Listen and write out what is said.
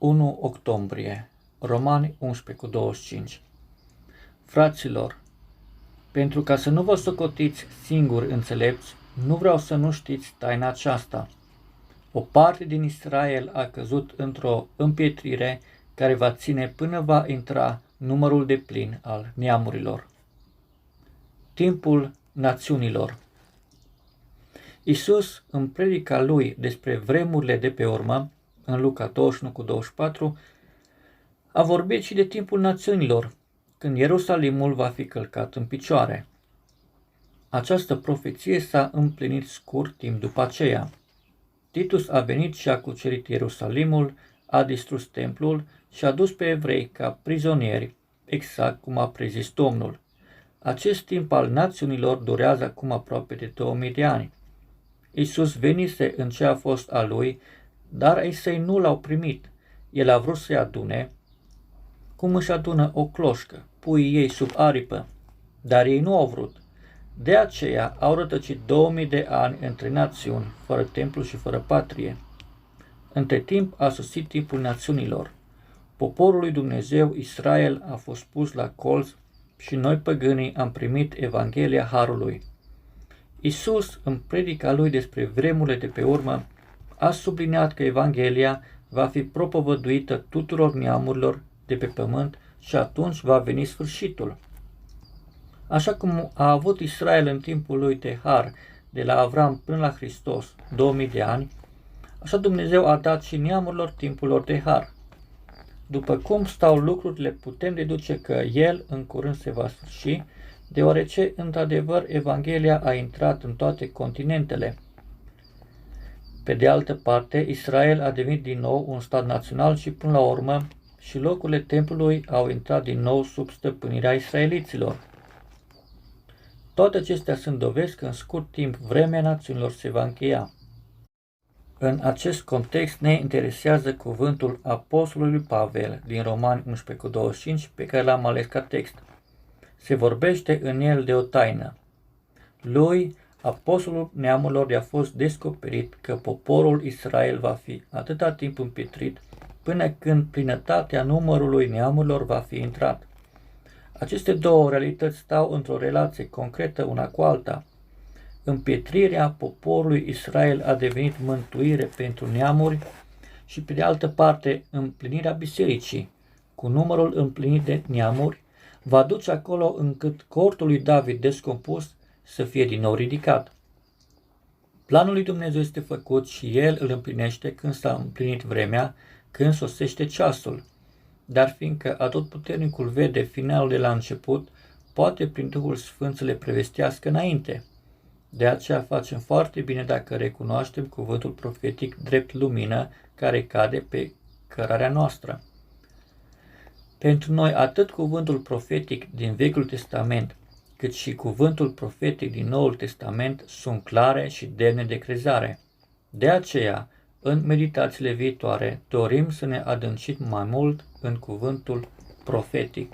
1 octombrie, Romani 11:25. Fraților, pentru ca să nu vă socotiți singuri înțelepți, nu vreau să nu știți taina aceasta. O parte din Israel a căzut într-o împietrire care va ține până va intra numărul deplin al neamurilor. Timpul națiunilor. Iisus, în predica lui despre vremurile de pe urmă, în Luca 21:24, a vorbit și de timpul națiunilor, când Ierusalimul va fi călcat în picioare. Această profeție s-a împlinit scurt timp după aceea. Titus a venit și a cucerit Ierusalimul, a distrus templul și a dus pe evrei ca prizonieri, exact cum a prezis Domnul. Acest timp al națiunilor durează acum aproape de 2000 de ani. Iisus venise în ce a fost a lui, dar ei săi nu l-au primit. El a vrut să-i adune, cum își adună o cloșcă, puii ei sub aripă, dar ei nu au vrut. De aceea au rătăcit 2000 de ani între națiuni, fără templu și fără patrie. Între timp a sosit timpul națiunilor. Poporul lui Dumnezeu, Israel, a fost pus la colț și noi păgânii am primit Evanghelia Harului. Iisus, în predica lui despre vremurile de pe urmă, a subliniat că Evanghelia va fi propovăduită tuturor neamurilor de pe pământ și atunci va veni sfârșitul. Așa cum a avut Israel în timpul lui de har, de la Avram până la Hristos, 2000 de ani, așa Dumnezeu a dat și neamurilor timpul lor de har. După cum stau lucrurile, putem deduce că El în curând se va sfârși, deoarece, într-adevăr, Evanghelia a intrat în toate continentele. Pe de altă parte, Israel a devenit din nou un stat național și, până la urmă, și locurile templului au intrat din nou sub stăpânirea israeliților. Toate acestea sunt dovezi că în scurt timp vremea națiunilor se va încheia. În acest context ne interesează cuvântul apostolului Pavel din Romani 11:25 pe care l-am ales ca text. Se vorbește în el de o taină. Lui, apostolul neamurilor, i-a fost descoperit că poporul Israel va fi atâta timp împietrit până când plinătatea numărului neamurilor va fi intrat. Aceste două realități stau într-o relație concretă una cu alta. Împietrirea poporului Israel a devenit mântuire pentru neamuri și, pe de altă parte, împlinirea bisericii, cu numărul împlinit de neamuri, va duce acolo încât cortul lui David descompus să fie din nou ridicat. Planul lui Dumnezeu este făcut și El îl împlinește când s-a împlinit vremea, când sosește ceasul. Dar fiindcă Atotputernicul vede finalul de la început, poate prin Duhul Sfânt să le prevestească înainte. De aceea facem foarte bine dacă recunoaștem cuvântul profetic drept lumină care cade pe cărarea noastră. Pentru noi, atât cuvântul profetic din Vechiul Testament, cât și cuvântul profetic din Noul Testament sunt clare și demne de crezare. De aceea, în meditațiile viitoare, dorim să ne adâncim mai mult în cuvântul profetic.